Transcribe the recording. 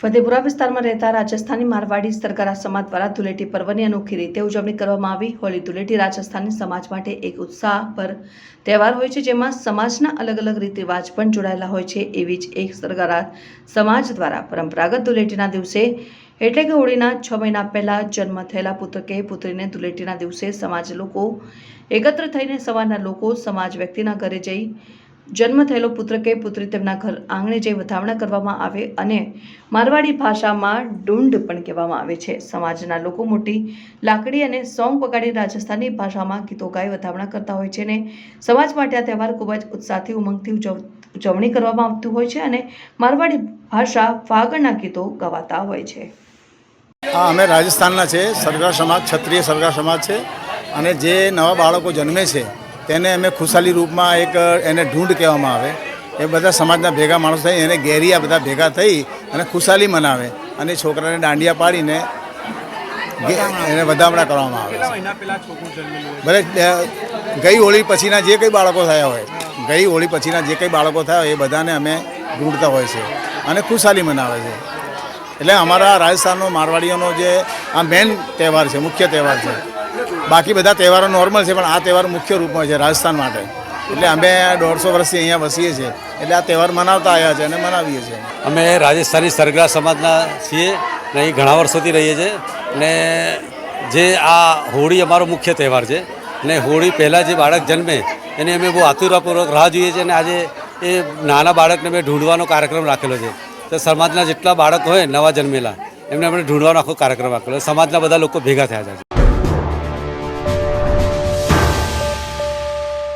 ફતેપુરા વિસ્તારમાં રહેતા રાજસ્થાની મારવાડી સરકારા સમાજ દ્વારા ધૂળેટી પર્વની અનોખી રીતે ઉજવણી કરવામાં આવી। હોળી ધૂળેટી રાજસ્થાની સમાજ માટે એક ઉત્સાહભર તહેવાર હોય છે, જેમાં સમાજના અલગ અલગ રીત રિવાજ પણ જોડાયેલા હોય છે। એવી જ એક સરકારા સમાજ દ્વારા પરંપરાગત ધૂળેટીના દિવસે એટલે કે હોળીના 6 મહિના પહેલા જન્મ થયેલા પુત્ર કે પુત્રીને ધૂળેટીના દિવસે સમાજ લોકો એકત્ર થઈને સવારના લોકો સમાજ વ્યક્તિના ઘરે જઈ જન્મ થયેલો પુત્ર કે પુત્રી તેમના ઘર આંગણે જઈ વધામણા કરવામાં આવે અને મારવાડી ભાષામાં ડુંડ પણ કહેવામાં આવે છે। સમાજના લોકો મોટી લાકડી અને સોંગ વગાડી રાજસ્થાની ભાષામાં ગીતો ગાઈ વધામણા કરતા હોય છે અને સમાજ માટે આ તહેવાર ખૂબ જ ઉત્સાહથી ઉમંગથી ઉજવણી કરવામાં આવતું હોય છે અને મારવાડી ભાષા ફાગણના ગીતો ગવાતા હોય છે। हाँ, अमे राजस्थान सरकार समाज क्षत्रिय सरकार समाज है અને જે નવા બાળકો જન્મે છે તેને અમે ખુશાલી રૂપમાં એક એને ઢૂંઢ કહેવામાં આવે। એ બધા સમાજના ભેગા માણસો થઈ એને ગેરિયા બધા ભેગા થઈ અને ખુશાલી મનાવે અને છોકરાને દાંડિયા પાડીને એને વધામણા કરવામાં આવે છે। ભલે ગઈ હોળી પછીના જે કંઈ બાળકો થયા હોય ગઈ હોળી પછીના જે કંઈ બાળકો થયા હોય એ બધાને અમે ઢૂંઢતા હોય છે અને ખુશાલી મનાવે છે। એટલે અમારા રાજસ્થાનનો મારવાડીઓનો જે આ મેન તહેવાર છે, મુખ્ય તહેવાર છે। બાકી બધા તહેવારો નોર્મલ છે, પણ આ તહેવાર મુખ્ય રૂપમાં છે રાજસ્થાન માટે। એટલે અમે 150 વર્ષથી અહીંયા વસીએ છીએ, એટલે આ તહેવાર મનાવતા આવ્યા છે અને મનાવીએ છીએ। અમે રાજસ્થાની સરગા સમાજના છીએ ને અહીં ઘણા વર્ષોથી રહીએ છીએ ને જે આ હોળી અમારો મુખ્ય તહેવાર છે ને હોળી પહેલાં જે બાળક જન્મે એની અમે બહુ આતુરતાપૂર્વક રાહ જોઈએ છીએ અને આજે એ નાના બાળકને મેં ઢૂંઢવાનો કાર્યક્રમ રાખેલો છે। તો સમાજના જેટલા બાળક હોય નવા જન્મેલા એમને અમે ઢૂંઢવાનો આખો કાર્યક્રમ રાખેલો, સમાજના બધા લોકો ભેગા થયા છે।